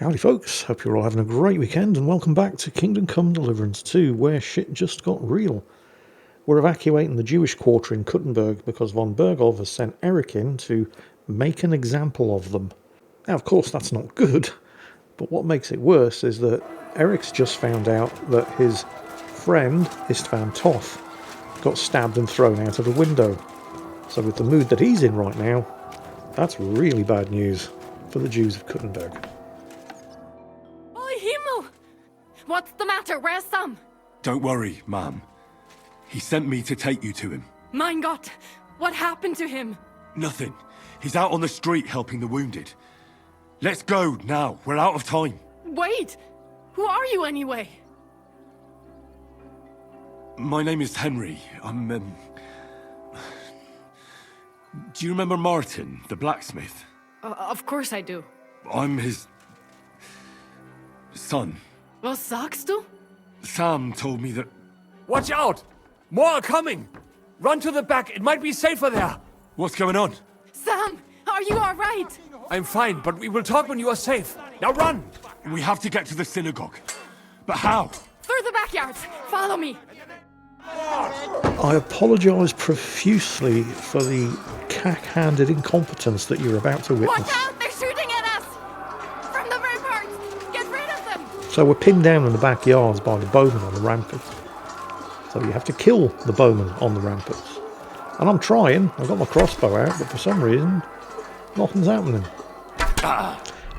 Howdy folks, hope you're all having a great weekend and welcome back to Kingdom Come Deliverance 2, where shit just got real. We're evacuating the Jewish quarter in Kubyenka because von Bergov has sent Eric in to make an example of them. Now of course that's not good, but what makes it worse is that Eric's just found out that his friend, Istvan Toth, got stabbed and thrown out of a window. So with the mood that he's in right now, that's really bad news for the Jews of Kubyenka. What's the matter? Where's Sam? Don't worry, ma'am. He sent me to take you to him. Mein Gott, what happened to him? Nothing. He's out on the street helping the wounded. Let's go now. We're out of time. Wait! Who are you anyway? My name is Henry. I'm, Do you remember Martin, the blacksmith? Of course I do. I'm his... son. Was sagst du? Sam told me that... Watch out! More are coming! Run to the back, it might be safer there! What's going on? Sam, are you alright? I'm fine, but we will talk when you are safe. Now run! We have to get to the synagogue. But how? Through the backyards! Follow me! I apologise profusely for the cack-handed incompetence that you're about to witness. Watch out! They're shooting at us! From the ramparts! Get rid of them! So we're pinned down in the backyards by the bowmen on the ramparts. So you have to kill the bowmen on the ramparts. And I'm trying, I've got my crossbow out, but for some reason, nothing's happening.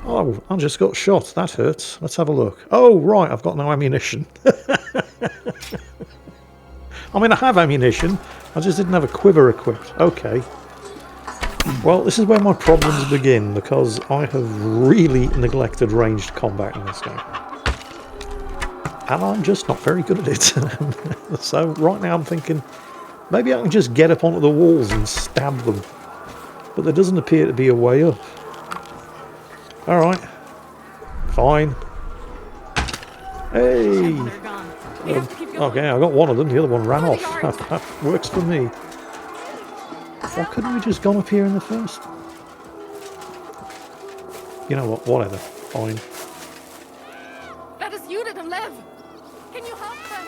Oh, I just got shot, that hurts. Let's have a look. Oh, right, I've got no ammunition. I mean, I have ammunition, I just didn't have a quiver equipped. Okay. Well, this is where my problems begin, because I have really neglected ranged combat in this game. And I'm just not very good at it. So right now I'm thinking, maybe I can just get up onto the walls and stab them. But there doesn't appear to be a way up. Alright. Fine. Hey! Okay, I got one of them, the other one ran off. That works for me. Why couldn't we just gone up here in the first? You know what, whatever. Fine. That is you that live! Can you help them?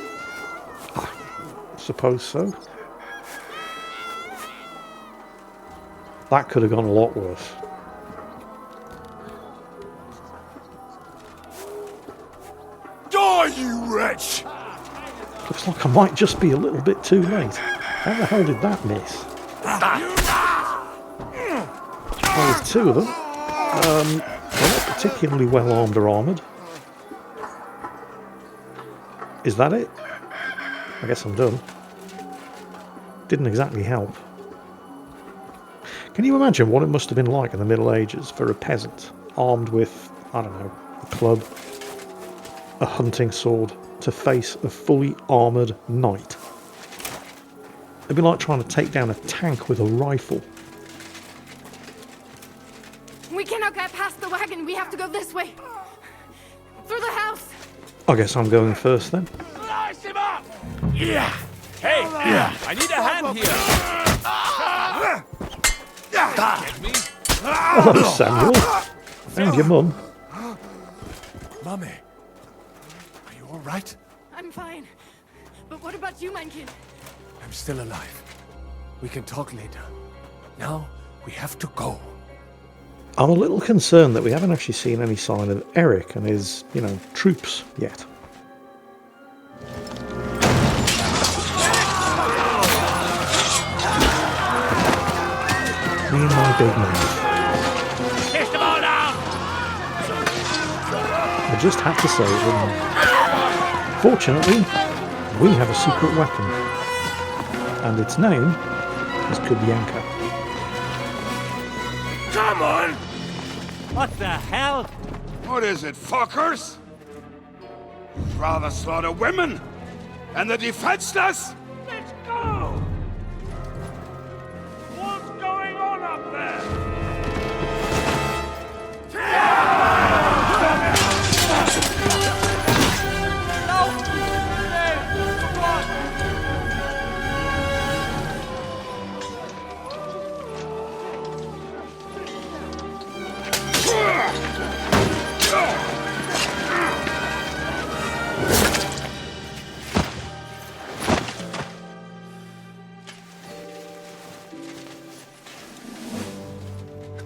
Suppose so. That could have gone a lot worse. Die, you wretch! Looks like I might just be a little bit too late. How the hell did that miss? Well, there's two of them. They're not particularly well armed or armoured. Is that it? I guess I'm done. Didn't exactly help. Can you imagine what it must have been like in the Middle Ages for a peasant armed with, I don't know, a club, a hunting sword, to face a fully armoured knight? It'd be like trying to take down a tank with a rifle. We cannot get past the wagon, we have to go this way. Through the house. I guess I'm going first then. Slice him up! Yeah! Hey! Yeah! I need a hand here! Get me? Hello, Samuel. And your mum. Mummy, are you alright? I'm fine. But what about you, mein Kind? I'm still alive. We can talk later. Now, we have to go. I'm a little concerned that we haven't actually seen any sign of Eric and his, troops yet. Me and my big mouth. Kick them all down! I just had to say that, fortunately, we have a secret weapon. And its name is Kubyenka. Come on! What the hell? What is it, fuckers? You'd rather slaughter women and the defenseless? Let's go! What's going on up there?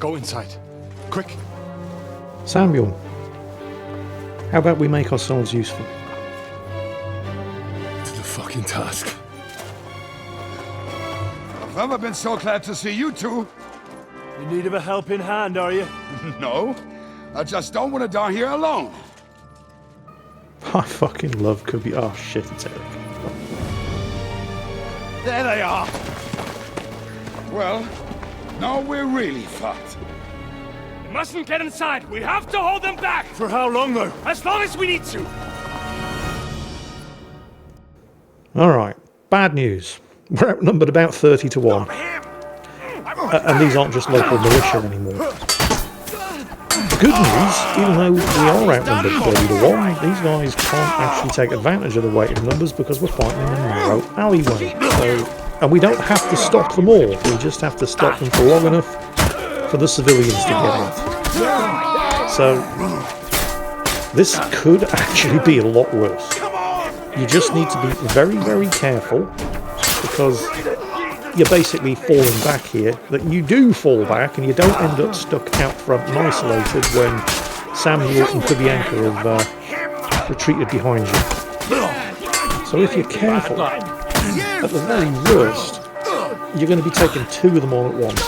go inside. Quick. Samuel, how about we make ourselves useful? To the fucking task. I've never been so glad to see you two. In need of a helping hand, are you? No, I just don't want to die here alone. I fucking love Kubyenka. Oh shit, it's Eric. There they are. Well, now we're really fucked. We mustn't get inside. We have to hold them back. For how long, though? As long as we need to. Alright, bad news. We're outnumbered about 30 to 1. And these aren't just local militia anymore. Good news, even though we are outnumbered 30 to 1, these guys can't actually take advantage of the weight of numbers because we're fighting in a narrow alleyway. And we don't have to stop them all, we just have to stop them for long enough for the civilians to get out. So, this could actually be a lot worse. You just need to be very, very careful because you're basically falling back here, that you do fall back and you don't end up stuck out front and isolated when Samuel and Kubyenka have retreated behind you. So if you're careful, at the very worst, you're going to be taking 2 of them all at once.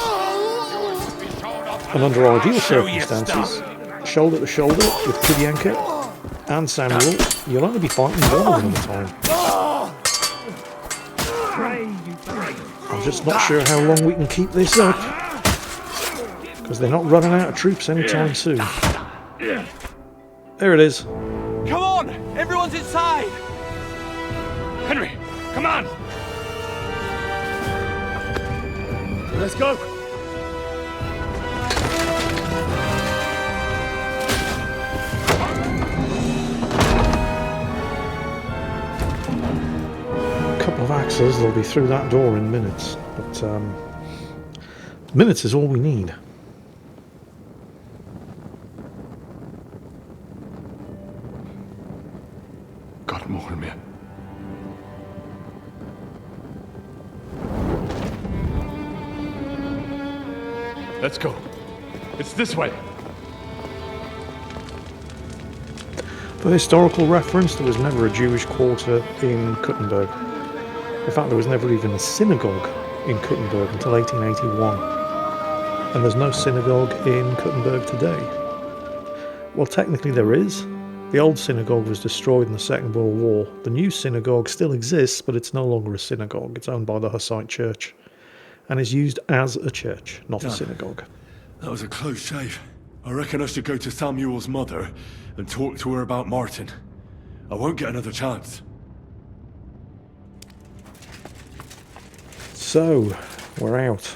And under ideal circumstances, shoulder to shoulder with Kubyenka and Samuel, you'll only be fighting one of them at a time. I'm just not sure how long we can keep this up, because they're not running out of troops anytime soon. There it is. Come on! Everyone's inside! Henry, come on! Let's go! Couple of axes, they'll be through that door in minutes, but minutes is all we need. God more me. Let's go. It's this way. For historical reference, there was never a Jewish quarter in Kuttenberg. In fact, there was never even a synagogue in Kuttenberg until 1881. And there's no synagogue in Kuttenberg today. Well, technically there is. The old synagogue was destroyed in the Second World War. The new synagogue still exists, but it's no longer a synagogue. It's owned by the Hussite Church and is used as a church, not a synagogue. That was a close shave. I reckon I should go to Samuel's mother and talk to her about Martin. I won't get another chance. So, we're out.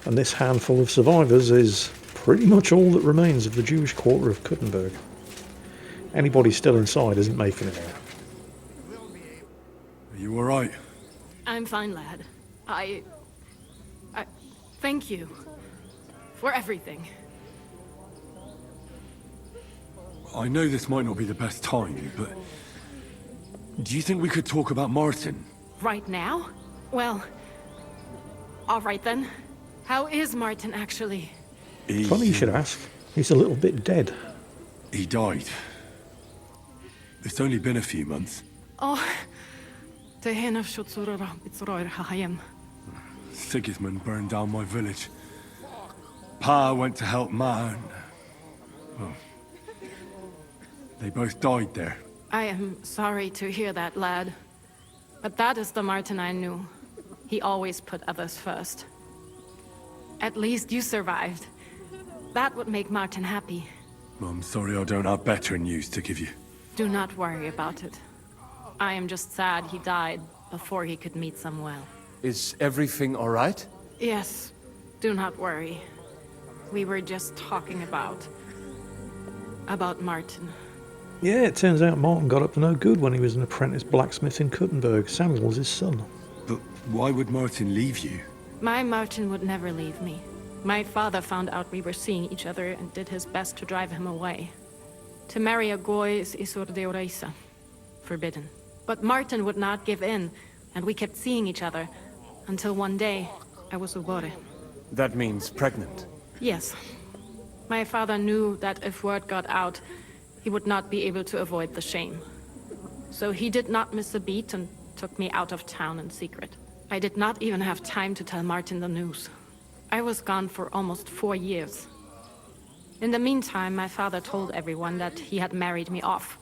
And this handful of survivors is pretty much all that remains of the Jewish quarter of Kuttenberg. Anybody still inside isn't making it out. Are you alright? I'm fine, lad. I thank you for everything. I know this might not be the best time, but do you think we could talk about Martin? Right now? Well, all right then. How is Martin actually? Funny you should ask. He's a little bit dead. He died. It's only been a few months. Oh, Sigismund burned down my village. Pa went to help Ma and... well, they both died there. I am sorry to hear that, lad. But that is the Martin I knew. He always put others first. At least you survived. That would make Martin happy. I'm sorry I don't have better news to give you. Do not worry about it. I am just sad he died before he could meet Samuel. Is everything all right? Yes, do not worry. We were just talking about Martin. Yeah, it turns out Martin got up to no good when he was an apprentice blacksmith in Kuttenberg. Samuel's his son. But why would Martin leave you? My Martin would never leave me. My father found out we were seeing each other and did his best to drive him away. To marry a goy is isur deoraisa, forbidden. But Martin would not give in, and we kept seeing each other, until one day, I was ubore. That means pregnant. Yes. My father knew that if word got out, he would not be able to avoid the shame. So he did not miss a beat and took me out of town in secret. I did not even have time to tell Martin the news. I was gone for almost 4 years. In the meantime, my father told everyone that he had married me off.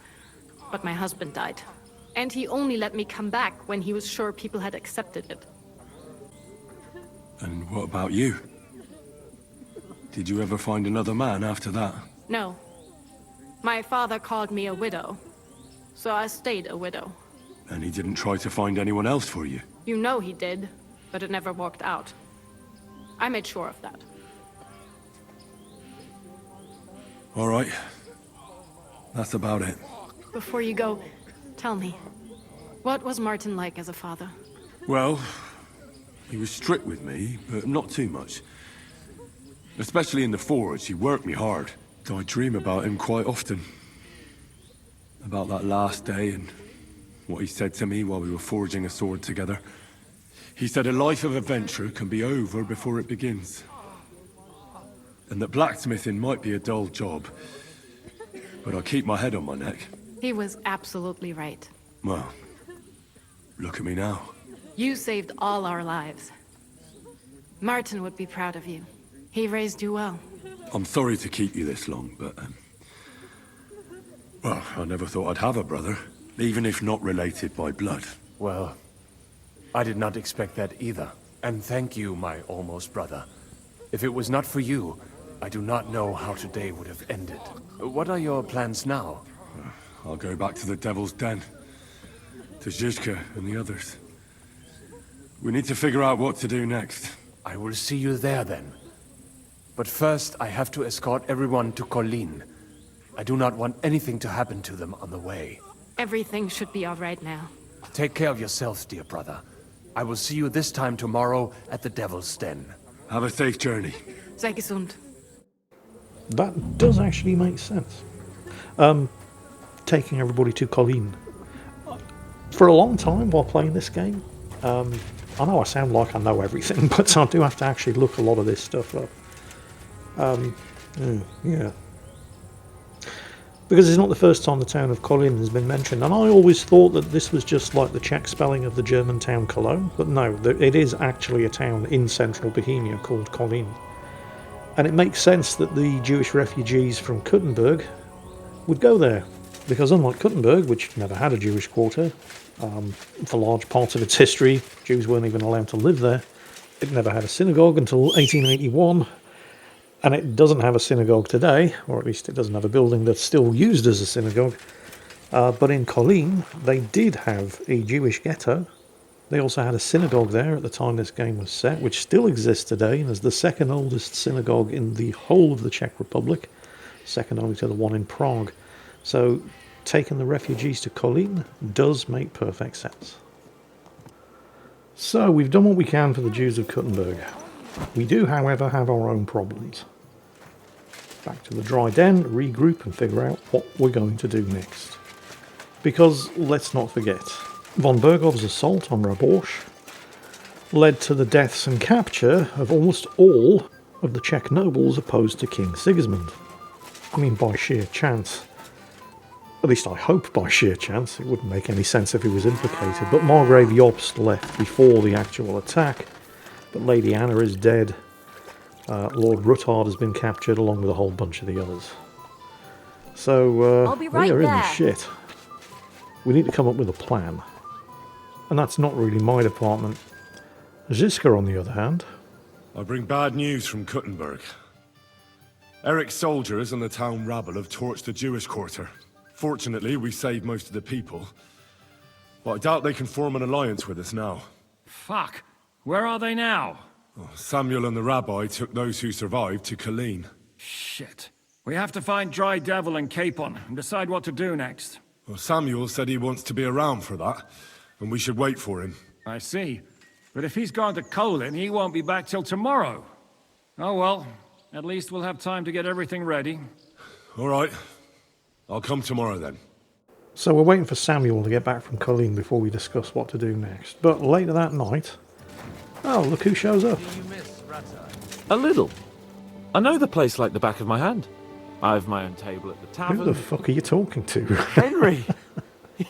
But my husband died. And he only let me come back when he was sure people had accepted it. And what about you? Did you ever find another man after that? No. My father called me a widow. So I stayed a widow. And he didn't try to find anyone else for you? You know he did, but it never worked out. I made sure of that. All right. That's about it. Before you go, tell me, what was Martin like as a father? Well, he was strict with me, but not too much. Especially in the forge, he worked me hard. I dream about him quite often. About that last day and what he said to me while we were forging a sword together. He said a life of adventure can be over before it begins. And that blacksmithing might be a dull job, but I keep my head on my neck. He was absolutely right. Well, look at me now. You saved all our lives. Martin would be proud of you. He raised you well. I'm sorry to keep you this long, but... well, I never thought I'd have a brother, even if not related by blood. Well, I did not expect that either. And thank you, my almost brother. If it was not for you, I do not know how today would have ended. What are your plans now? I'll go back to the Devil's Den. To Zizka and the others. We need to figure out what to do next. I will see you there then. But first, I have to escort everyone to Colleen. I do not want anything to happen to them on the way. Everything should be all right now. Take care of yourself, dear brother. I will see you this time tomorrow at the Devil's Den. Have a safe journey. Sei gesund. That does actually make sense. Taking everybody to Colleen. For a long time while playing this game, I know I sound like I know everything, but I do have to actually look a lot of this stuff up. Yeah. Because it's not the first time the town of Colleen has been mentioned, and I always thought that this was just like the Czech spelling of the German town Cologne, but no, it is actually a town in central Bohemia called Colleen. And it makes sense that the Jewish refugees from Kuttenberg would go there, because unlike Kuttenberg, which never had a Jewish quarter, for large parts of its history, Jews weren't even allowed to live there. It never had a synagogue until 1881, and it doesn't have a synagogue today, or at least it doesn't have a building that's still used as a synagogue. But in Colleen, they did have a Jewish ghetto. They also had a synagogue there at the time this game was set, which still exists today, and is the second oldest synagogue in the whole of the Czech Republic, second only to the one in Prague. So taking the refugees to Colleen does make perfect sense. So we've done what we can for the Jews of Kuttenberg. We do, however, have our own problems. Back to the dry den, regroup and figure out what we're going to do next. Because, let's not forget, von Bergov's assault on Raborsch led to the deaths and capture of almost all of the Czech nobles opposed to King Sigismund. I mean, by sheer chance. At least I hope by sheer chance. It wouldn't make any sense if he was implicated. But Margrave Jobst left before the actual attack. But Lady Anna is dead. Lord Ruttard has been captured along with a whole bunch of the others. So I'll be right we are in the there. shit. We need to come up with a plan. And that's not really my department. Zizka, on the other hand. I bring bad news from Kuttenberg. Eric's soldiers and the town rabble have torched the Jewish quarter. Fortunately, we saved most of the people. But I doubt they can form an alliance with us now. Fuck. Where are they now? Samuel and the rabbi took those who survived to Colleen. Shit. We have to find Dry Devil and Capon and decide what to do next. Well, Samuel said he wants to be around for that, and we should wait for him. I see. But if he's gone to Colin, he won't be back till tomorrow. Oh well. At least we'll have time to get everything ready. All right. I'll come tomorrow then. So we're waiting for Samuel to get back from Colleen before we discuss what to do next. But later that night... Oh, look who shows up. A little. I know the place like the back of my hand. I have my own table at the tavern. Who the fuck are you talking to? Henry!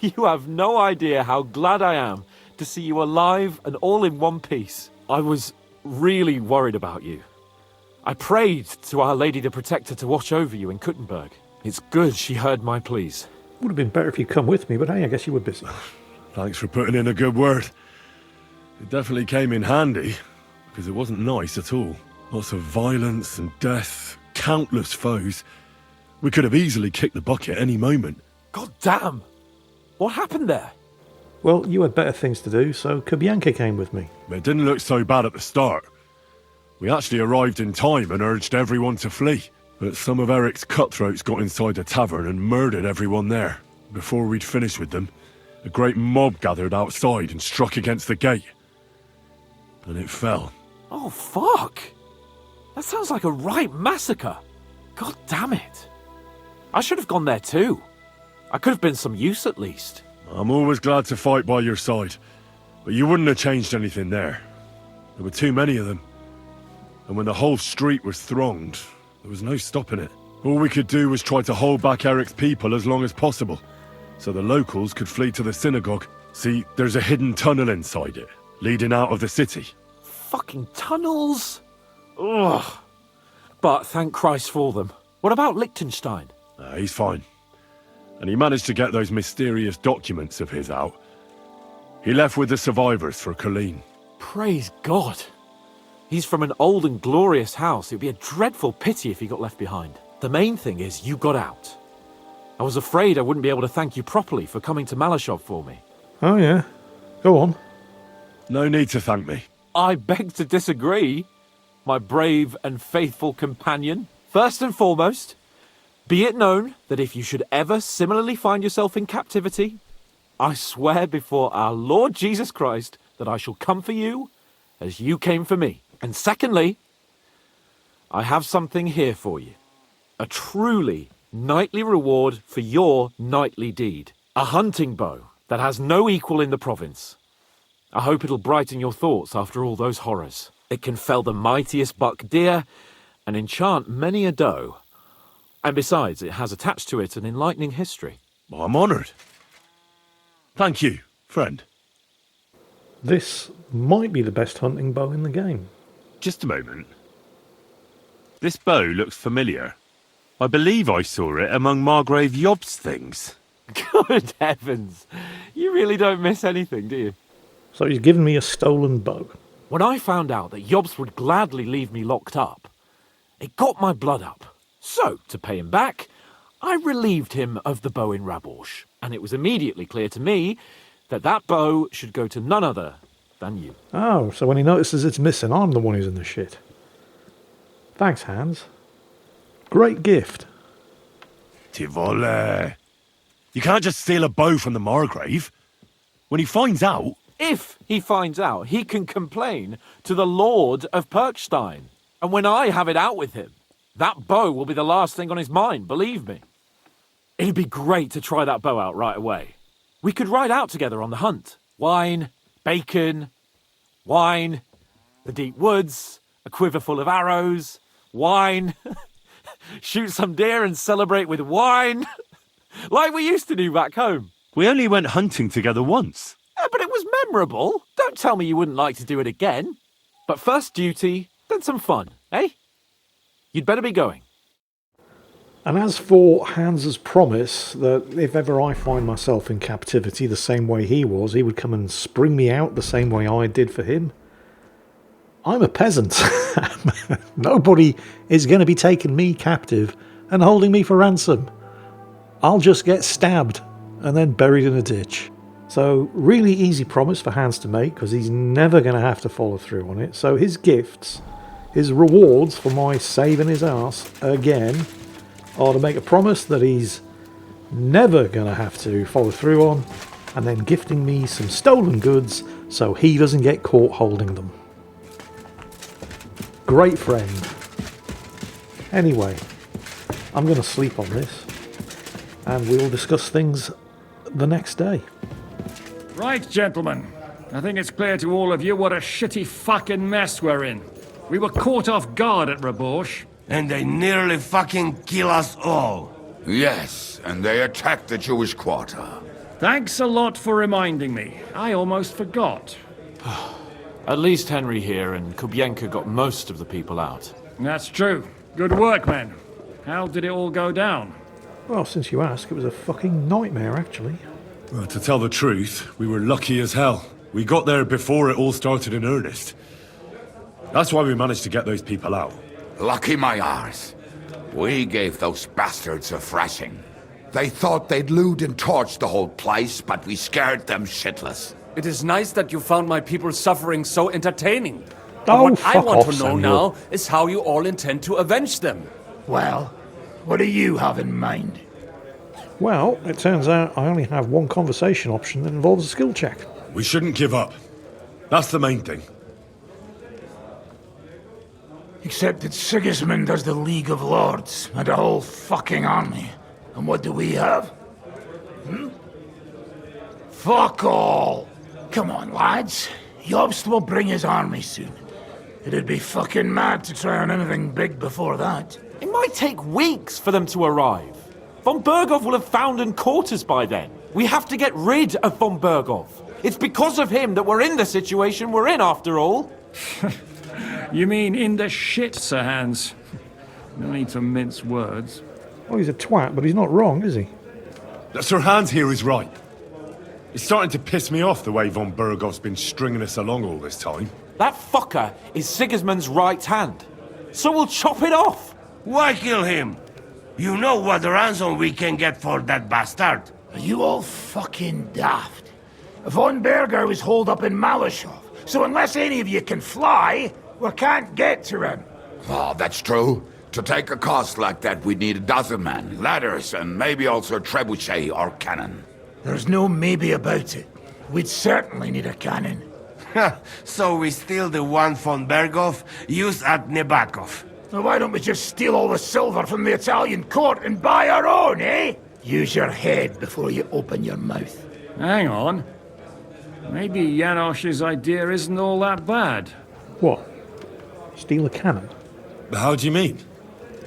You have no idea how glad I am to see you alive and all in one piece. I was really worried about you. I prayed to Our Lady the Protector to watch over you in Kuttenberg. It's good she heard my pleas. Would have been better if you'd come with me, but hey, I guess you were busy. Thanks for putting in a good word. It definitely came in handy, because it wasn't nice at all. Lots of violence and death, countless foes. We could have easily kicked the bucket any moment. God damn! What happened there? Well, you had better things to do, so Kubyenka came with me. It didn't look so bad at the start. We actually arrived in time and urged everyone to flee. But some of Eric's cutthroats got inside the tavern and murdered everyone there. Before we'd finished with them, a great mob gathered outside and struck against the gate. And it fell. Oh, fuck! That sounds like a right massacre. God damn it. I should have gone there too. I could have been some use at least. I'm always glad to fight by your side, but you wouldn't have changed anything there. There were too many of them. And when the whole street was thronged, there was no stopping it. All we could do was try to hold back Eric's people as long as possible, so the locals could flee to the synagogue. See, there's a hidden tunnel inside it, leading out of the city. Fucking tunnels! Ugh. But thank Christ for them. What about Liechtenstein? He's fine. And he managed to get those mysterious documents of his out. He left with the survivors for Colleen. Praise God. He's from an old and glorious house. It would be a dreadful pity if he got left behind. The main thing is you got out. I was afraid I wouldn't be able to thank you properly for coming to Malashov for me. Oh yeah? Go on. No need to thank me. I beg to disagree, my brave and faithful companion. First and foremost, be it known that if you should ever similarly find yourself in captivity, I swear before our Lord Jesus Christ that I shall come for you as you came for me. And secondly, I have something here for you. A truly knightly reward for your knightly deed. A hunting bow that has no equal in the province. I hope it'll brighten your thoughts after all those horrors. It can fell the mightiest buck deer and enchant many a doe. And besides, it has attached to it an enlightening history. Well, I'm honoured. Thank you, friend. This might be the best hunting bow in the game. Just a moment. This bow looks familiar. I believe I saw it among Margrave Job's things. Good heavens. You really don't miss anything, do you? So he's given me a stolen bow. When I found out that Jobs would gladly leave me locked up, it got my blood up. So, to pay him back, I relieved him of the bow in Raborsch. And it was immediately clear to me that that bow should go to none other than you. Oh, so when he notices it's missing, I'm the one who's in the shit. Thanks, Hans. Great gift. Tivole. You can't just steal a bow from the Margrave. When he finds out... If he finds out, he can complain to the Lord of Perkstein. And when I have it out with him, that bow will be the last thing on his mind, believe me. It'd be great to try that bow out right away. We could ride out together on the hunt. Wine, bacon, wine, the deep woods, a quiver full of arrows, wine, shoot some deer and celebrate with wine, like we used to do back home. We only went hunting together once. But it was memorable. Don't tell me you wouldn't like to do it again. But first duty, then some fun, eh? You'd better be going. And as for Hans's promise that if ever I find myself in captivity the same way he was, he would come and spring me out the same way I did for him, I'm a peasant. Nobody is going to be taking me captive and holding me for ransom. I'll just get stabbed and then buried in a ditch. So really easy promise for Hans to make, because he's never going to have to follow through on it. So his gifts, his rewards for my saving his ass again, are to make a promise that he's never going to have to follow through on, and then gifting me some stolen goods so he doesn't get caught holding them. Great friend. Anyway, I'm going to sleep on this, and we'll discuss things the next day. Right, gentlemen. I think it's clear to all of you what a shitty fucking mess we're in. We were caught off guard at Rabosh. And they nearly fucking kill us all. Yes, and they attacked the Jewish quarter. Thanks a lot for reminding me. I almost forgot. At least Henry here and Kubyenka got most of the people out. That's true. Good work, men. How did it all go down? Well, since you ask, it was a fucking nightmare, actually. Well, to tell the truth, we were lucky as hell. We got there before it all started in earnest. That's why we managed to get those people out. Lucky my arse. We gave those bastards a thrashing. They thought they'd loot and torch the whole place, but we scared them shitless. It is nice that you found my people's suffering so entertaining. Oh, But what I fuck want off, to know Samuel. now is how you all intend to avenge them. Well, what do you have in mind? Well, it turns out I only have one conversation option that involves a skill check. We shouldn't give up. That's the main thing. Except that Sigismund has the League of Lords and a whole fucking army. And what do we have? Fuck all! Come on, lads. Jobst will bring his army soon. It'd be fucking mad to try on anything big before that. It might take weeks for them to arrive. Von Berghoff will have found and caught us by then. We have to get rid of Von Berghoff. It's because of him that we're in the situation we're in, after all. You mean in the shit, Sir Hans? No need to mince words. Well, he's a twat, but he's not wrong, is he? Sir Hans here is right. It's starting to piss me off the way Von Berghoff's been stringing us along all this time. That fucker is Sigismund's right hand. So we'll chop it off. Why kill him? You know what ransom we can get for that bastard. Are you all fucking daft? Von Berger was holed up in Malashov, so unless any of you can fly, we can't get to him. Oh, that's true. To take a cost like that, we'd need a dozen men, ladders, and maybe also a trebuchet or cannon. There's no maybe about it. We'd certainly need a cannon. So we steal the one von Berghoff, use at Nebakov. Now why don't we just steal all the silver from the Italian court and buy our own, eh? Use your head before you open your mouth. Hang on. Maybe Janosch's idea isn't all that bad. What? Steal a cannon? How do you mean?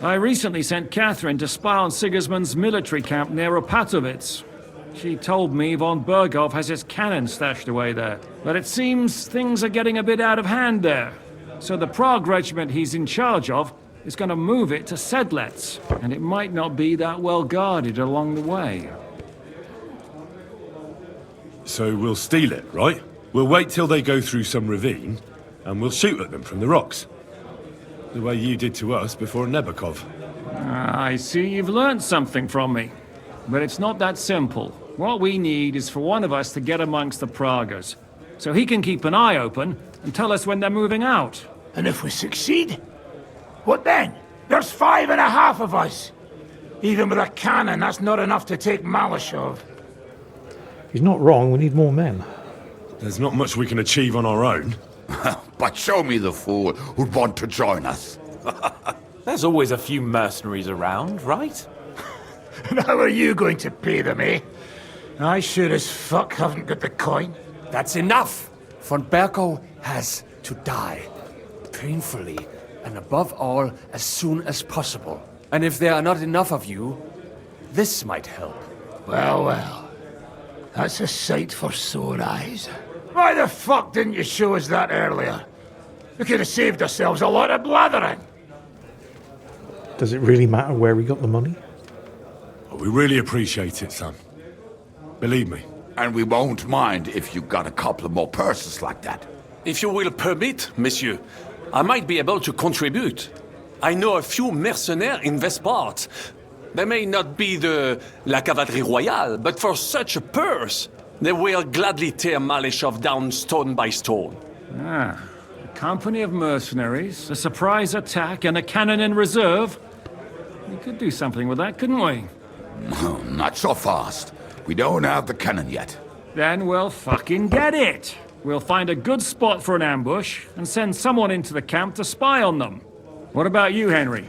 I recently sent Catherine to spy on Sigismund's military camp near Opatovitz. She told me Von Berghoff has his cannon stashed away there. But it seems things are getting a bit out of hand there. So the Prague regiment he's in charge of is going to move it to Sedlets. And it might not be that well guarded along the way. So we'll steal it, right? We'll wait till they go through some ravine, and we'll shoot at them from the rocks. The way you did to us before Nebakov. I see you've learned something from me. But it's not that simple. What we need is for one of us to get amongst the Pragas, so he can keep an eye open and tell us when they're moving out. And if we succeed? What then? There's 5.5 of us. Even with a cannon, that's not enough to take Malashov. He's not wrong, we need more men. There's not much we can achieve on our own. But show me the fool who'd want to join us. There's always a few mercenaries around, right? And how are you going to pay them, eh? I sure as fuck haven't got the coin. That's enough! Von Berghoff has to die. Painfully, and above all, as soon as possible. And if there are not enough of you, this might help. Well, well. That's a sight for sore eyes. Why the fuck didn't you show us that earlier? We could have saved ourselves a lot of blathering. Does it really matter where we got the money? Oh, we really appreciate it, son. Believe me. And we won't mind if you got a couple more purses like that. If you will permit, monsieur, I might be able to contribute. I know a few mercenaires in this part. They may not be la cavalerie royale, but for such a purse, they will gladly tear Malashov down stone by stone. Ah, a company of mercenaries, a surprise attack, and a cannon in reserve. We could do something with that, couldn't we? No, not so fast. We don't have the cannon yet. Then we'll fucking get it! We'll find a good spot for an ambush and send someone into the camp to spy on them. What about you, Henry?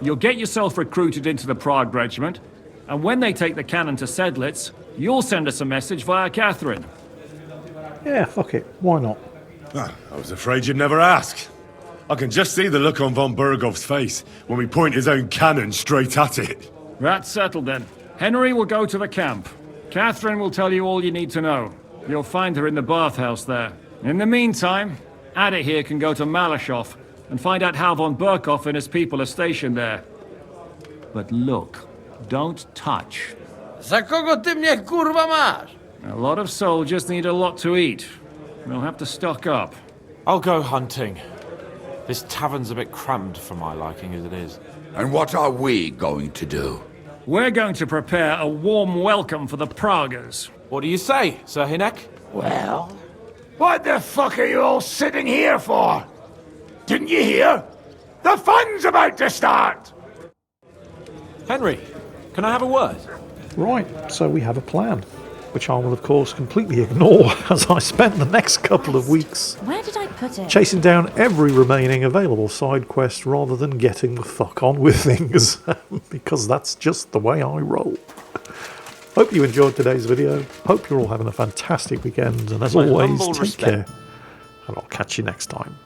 You'll get yourself recruited into the Prague regiment, and when they take the cannon to Sedlitz, you'll send us a message via Catherine. Yeah, fuck it. Why not? I was afraid you'd never ask. I can just see the look on von Bergov's face when we point his own cannon straight at it. That's settled then. Henry will go to the camp. Catherine will tell you all you need to know. You'll find her in the bathhouse there. In the meantime, Ada here can go to Malashov and find out how von Berkov and his people are stationed there. But look, don't touch. Za kogo ty mnie kurwa masz? A lot of soldiers need a lot to eat. We'll have to stock up. I'll go hunting. This tavern's a bit cramped for my liking as it is. And what are we going to do? We're going to prepare a warm welcome for the Pragas. What do you say, Sir Hinek? Well, what the fuck are you all sitting here for? Didn't you hear? The fun's about to start! Henry, can I have a word? Right, so we have a plan, which I will of course completely ignore as I spent the next couple of weeks Where did I put it? chasing down every remaining available side quest rather than getting the fuck on with things, because that's just the way I roll. Hope you enjoyed today's video, hope you're all having a fantastic weekend, and as My always, humble take respect. care, and I'll catch you next time.